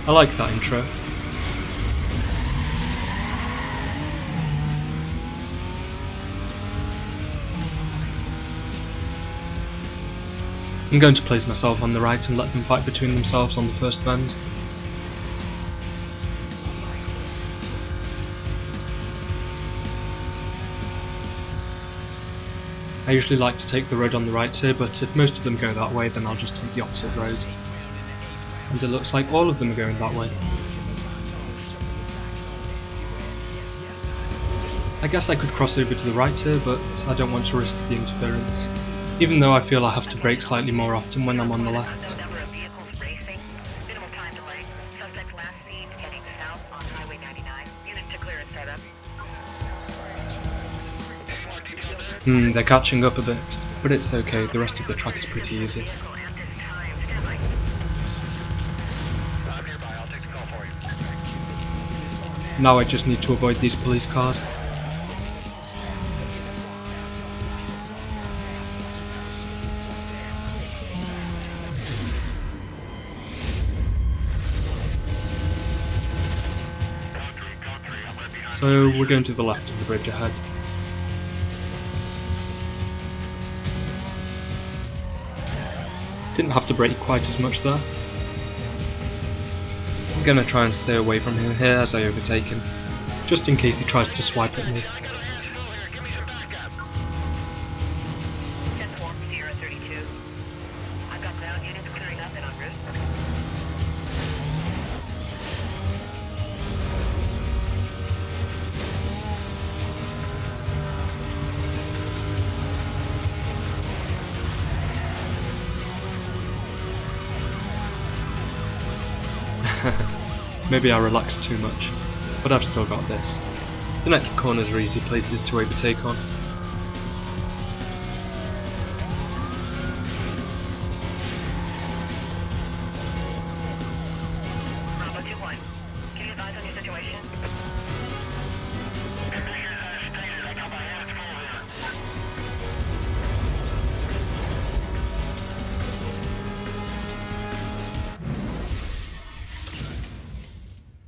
I like that intro. I'm going to place myself on the right and let them fight between themselves on the first bend. I usually like to take the road on the right here, but if most of them go that way, then I'll just take the opposite road. And it looks like all of them are going that way. I guess I could cross over to the right here, but I don't want to risk the interference, even though I feel I have to brake slightly more often when I'm on the left. They're catching up a bit, but it's okay, the rest of the track is pretty easy. Now I just need to avoid these police cars. So we're going to the left of the bridge ahead. Didn't have to brake quite as much there. I'm gonna try and stay away from him here as I overtake him, just in case he tries to swipe at me. Maybe I relaxed too much, but I've still got this. The next corners are easy places to overtake on.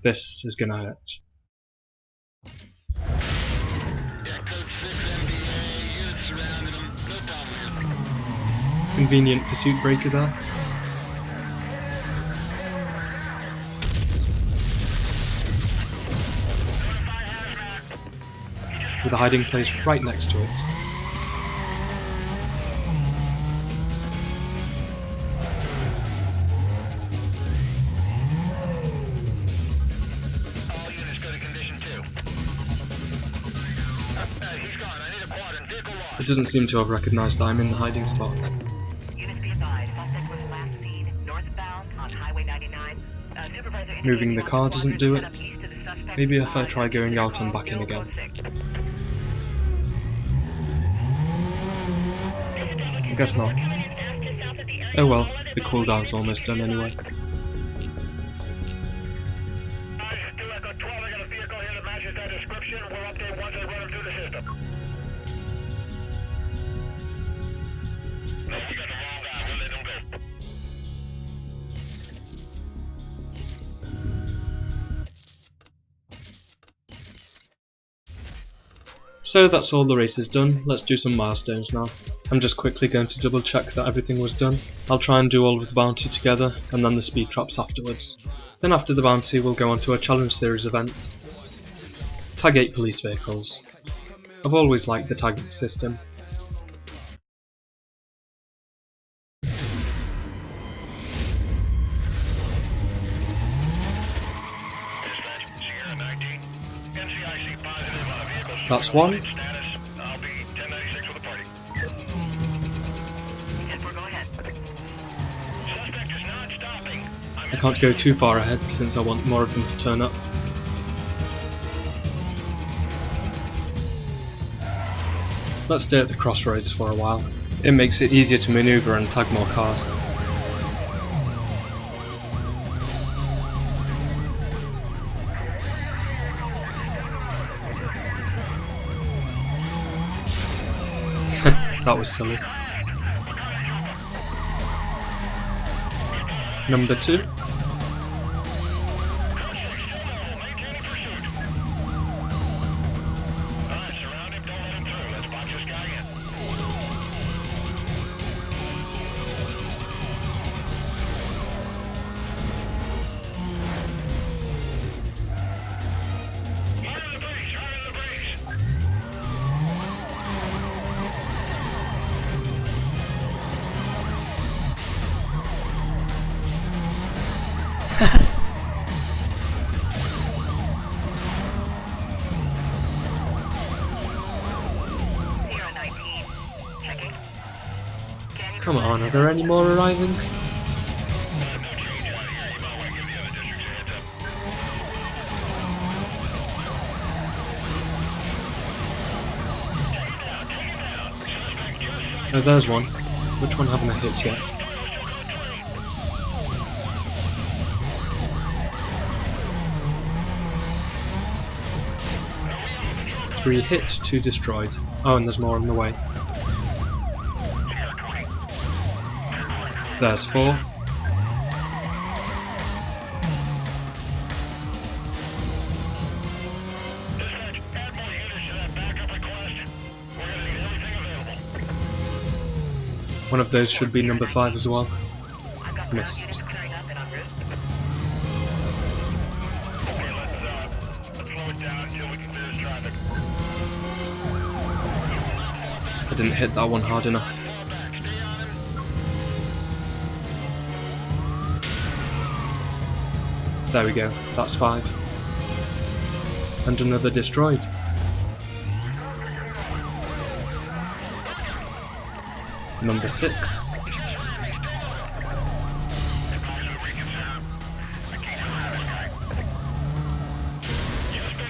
This is gonna hurt. Convenient pursuit breaker there. With a hiding place right next to it. It doesn't seem to have recognised that I'm in the hiding spot. Moving the car doesn't do it. Maybe if I try going out and back in again. I guess not. Oh well, the cooldown's almost done anyway. So that's all the race is done. Let's do some milestones now. I'm just quickly going to double check that everything was done. I'll try and do all of the bounty together and then the speed traps afterwards. Then after the bounty we'll go on to a challenge series event. Tag 8 police vehicles. I've always liked the tagging system. That's one. I can't go too far ahead since I want more of them to turn up. Let's stay at the crossroads for a while. It makes it easier to maneuver and tag more cars. That was silly. Number 2. Come on, are there any more arriving? Oh, there's one. Which one haven't I hit yet? Three hit, 2 destroyed. Oh, and there's more on the way. There's 4. One of those should be number 5 as well. Missed. I didn't hit that one hard enough. There we go, that's 5. And another destroyed. Number 6.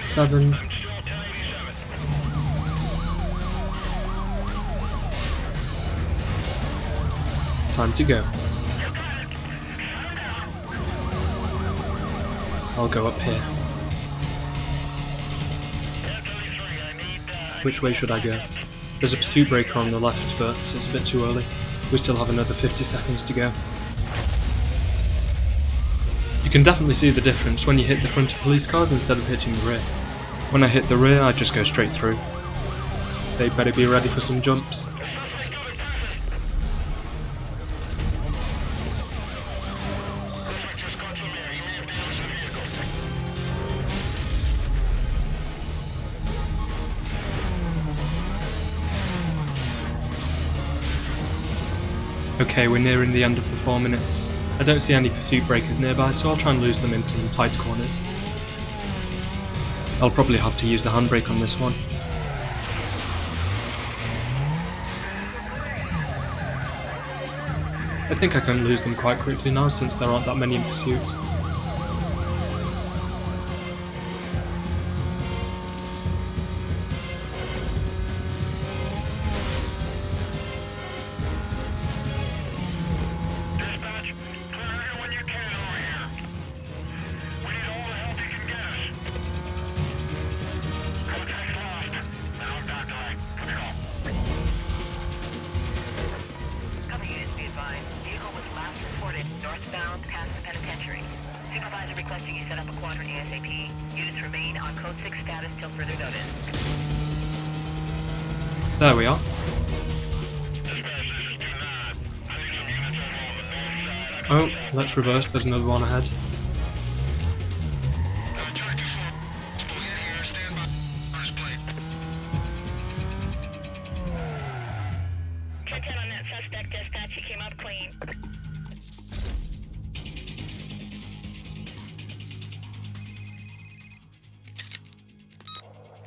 Seven. Time to go. I'll go up here. Which way should I go? There's a pursuit breaker on the left, but it's a bit too early. We still have another 50 seconds to go. You can definitely see the difference when you hit the front of police cars instead of hitting the rear. When I hit the rear, I just go straight through. They better be ready for some jumps. Okay, we're nearing the end of the 4 minutes. I don't see any pursuit breakers nearby, so I'll try and lose them in some tight corners. I'll probably have to use the handbrake on this one. I think I can lose them quite quickly now since there aren't that many in pursuit. Northbound past the penitentiary. Supervisor requesting you set up a quadrant ASAP. Units remain on code 6 status till further notice. There we are. Oh, let's reverse, there's another one ahead. Check in on that suspect, dispatch. He came up clean.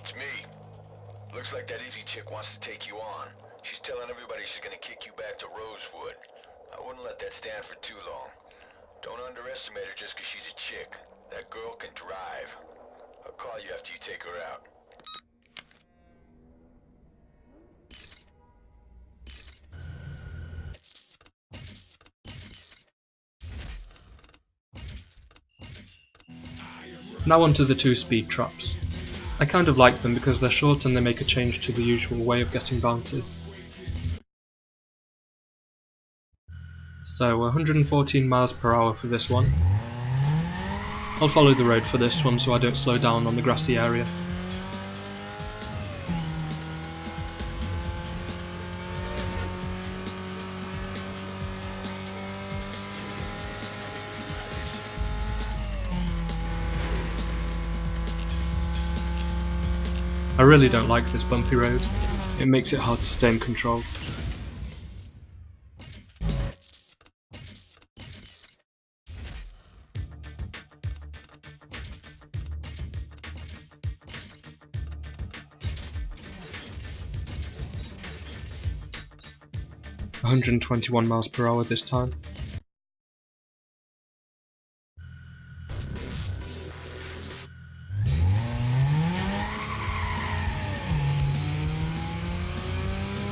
It's me. Looks like that Izzy chick wants to take you on. She's telling everybody she's gonna kick you back to Rosewood. I wouldn't let that stand for too long. Don't underestimate her just 'cause she's a chick. That girl can drive. I'll call you after you take her out. Now onto the 2 speed traps. I kind of like them because they're short and they make a change to the usual way of getting bounty. So 114 miles per hour for this one. I'll follow the road for this one so I don't slow down on the grassy area. I really don't like this bumpy road. It makes it hard to stay in control. 121 miles per hour this time.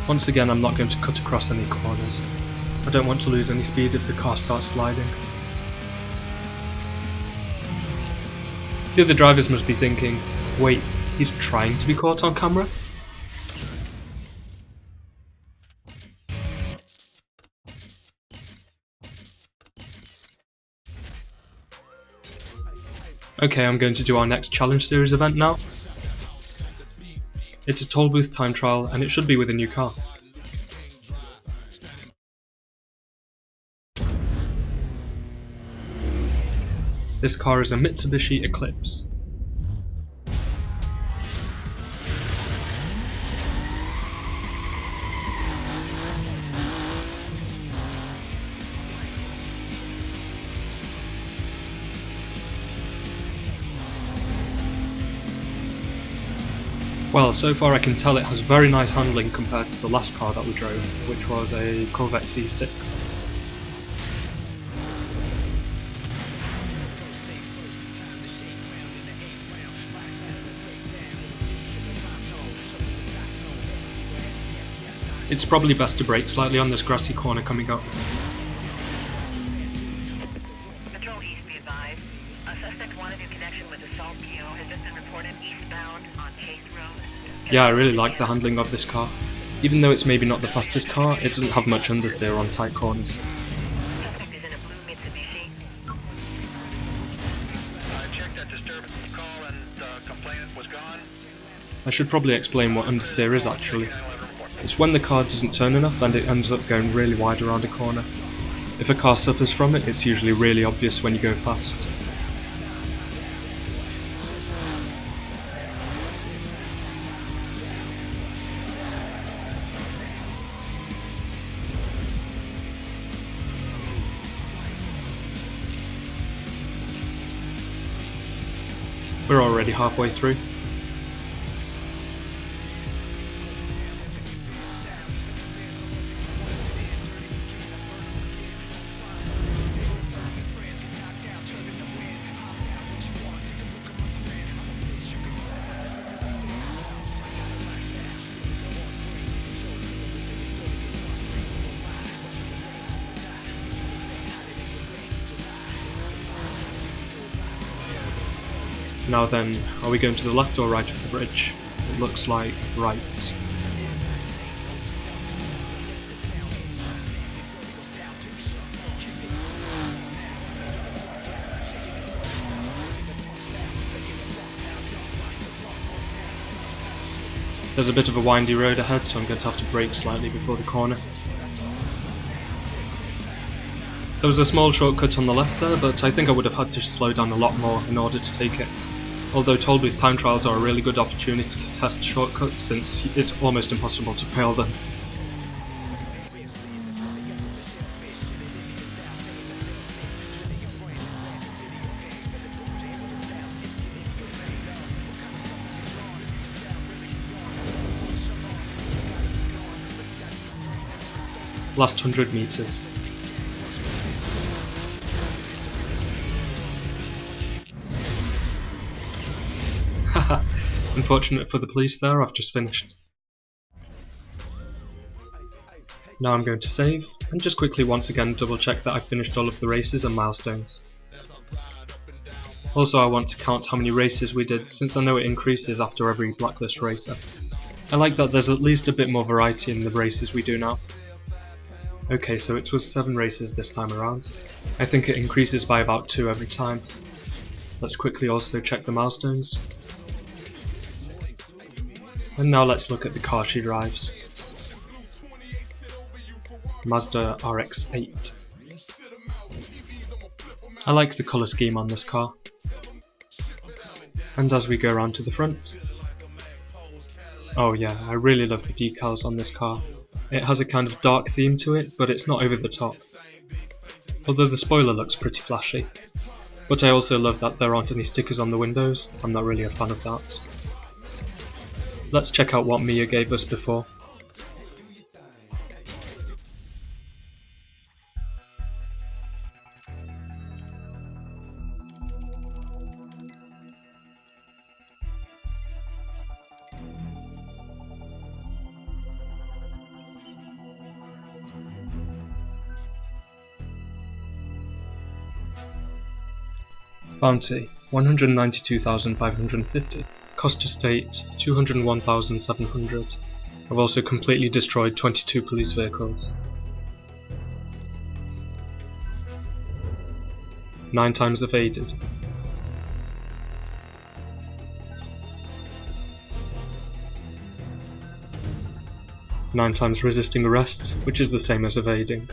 Once again, I'm not going to cut across any corners. I don't want to lose any speed if the car starts sliding. The other drivers must be thinking, wait, he's trying to be caught on camera? Okay, I'm going to do our next Challenge Series event now. It's a toll booth time trial and it should be with a new car. This car is a Mitsubishi Eclipse. Well, so far I can tell it has very nice handling compared to the last car that we drove, which was a Corvette C6. It's probably best to brake slightly on this grassy corner coming up. Patrol East, be advised. A suspect wanted in connection with assault PO has just been reported eastbound on Chase Road. Yeah, I really like the handling of this car. Even though it's maybe not the fastest car, it doesn't have much understeer on tight corners. Suspect is in a blue Mitsubishi. I checked that disturbance call and the complainant was gone. I should probably explain what understeer is actually. It's when the car doesn't turn enough and it ends up going really wide around a corner. If a car suffers from it, it's usually really obvious when you go fast. We're already halfway through. Now then, are we going to the left or right of the bridge? It looks like right. There's a bit of a windy road ahead, so I'm going to have to brake slightly before the corner. There was a small shortcut on the left there, but I think I would have had to slow down a lot more in order to take it. Although toll booth time trials are a really good opportunity to test shortcuts since it's almost impossible to fail them. Last 100 meters. Haha, unfortunate for the police there, I've just finished. Now I'm going to save, and just quickly once again double check that I've finished all of the races and milestones. Also I want to count how many races we did, since I know it increases after every Blacklist racer. I like that there's at least a bit more variety in the races we do now. Okay, so it was 7 races this time around. I think it increases by about 2 every time. Let's quickly also check the milestones. And now let's look at the car she drives. Mazda RX-8. I like the colour scheme on this car. And as we go around to the front... Oh yeah, I really love the decals on this car. It has a kind of dark theme to it, but it's not over the top. Although the spoiler looks pretty flashy. But I also love that there aren't any stickers on the windows. I'm not really a fan of that. Let's check out what Mia gave us before. Bounty 192,550. Cost to state 201,700. I've also completely destroyed 22 police vehicles. 9 times evaded. Nine times resisting arrest, which is the same as evading.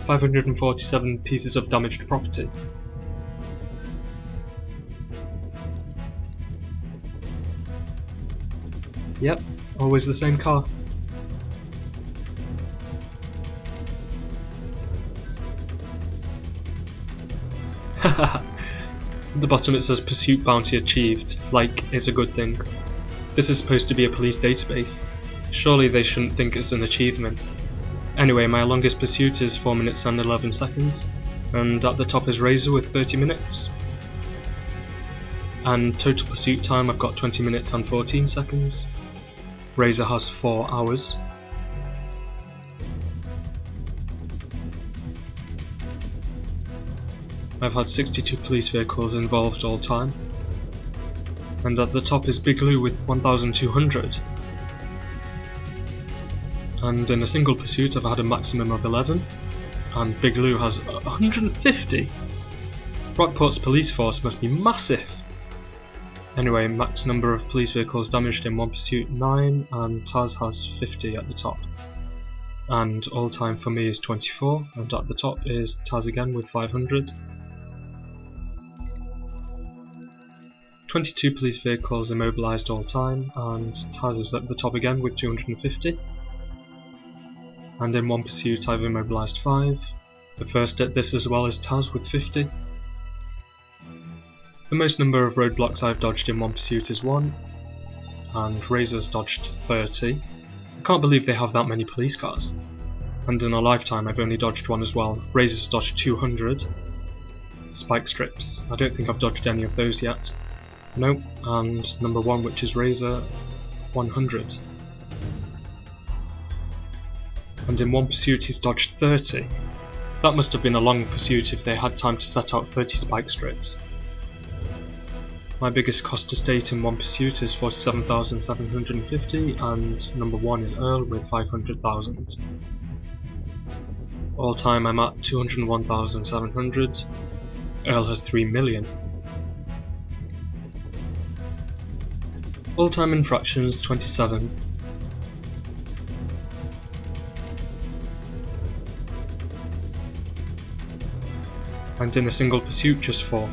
$547 pieces of damaged property. Yep, always the same car. At the bottom it says pursuit bounty achieved, like it's a good thing. This is supposed to be a police database. Surely they shouldn't think it's an achievement. Anyway, my longest pursuit is 4 minutes and 11 seconds, and at the top is Razor with 30 minutes. And total pursuit time I've got 20 minutes and 14 seconds. Razor has 4 hours. I've had 62 police vehicles involved all time. And at the top is Big Lou with 1,200. And in a single pursuit I've had a maximum of 11, and Big Lou has 150! Rockport's police force must be massive! Anyway, max number of police vehicles damaged in one pursuit 9, and Taz has 50 at the top. And all time for me is 24, and at the top is Taz again with 500. 22 police vehicles immobilised all time, and Taz is at the top again with 250. And in one pursuit I've immobilised 5. The first at this as well is Taz with 50. The most number of roadblocks I've dodged in one pursuit is 1, and Razor's dodged 30. I can't believe they have that many police cars. And in a lifetime I've only dodged 1 as well. Razor's dodged 200. Spike strips, I don't think I've dodged any of those yet. Nope, and number 1, which is Razor, 100. And in one pursuit he's dodged 30. That must have been a long pursuit if they had time to set out 30 spike strips. My biggest cost to state in one pursuit is 47,750, and number 1 is Earl with 500,000. All time I'm at 201,700. Earl has 3 million. All time infractions 27. And in a single pursuit just 4.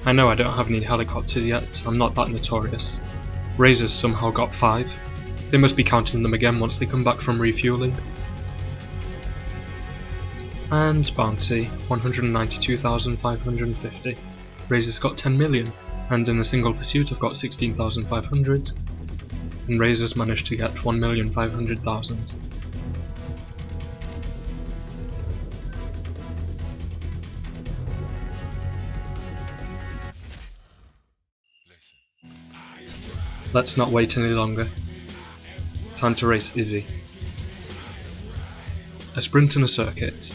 I know I don't have any helicopters yet, I'm not that notorious. Razor's somehow got 5. They must be counting them again once they come back from refueling. And bounty, 192,550. Razor's got 10 million, and in a single pursuit I've got 16,500. And Razor's managed to get 1,500,000. Let's not wait any longer. Time to race Izzy. A sprint and a circuit.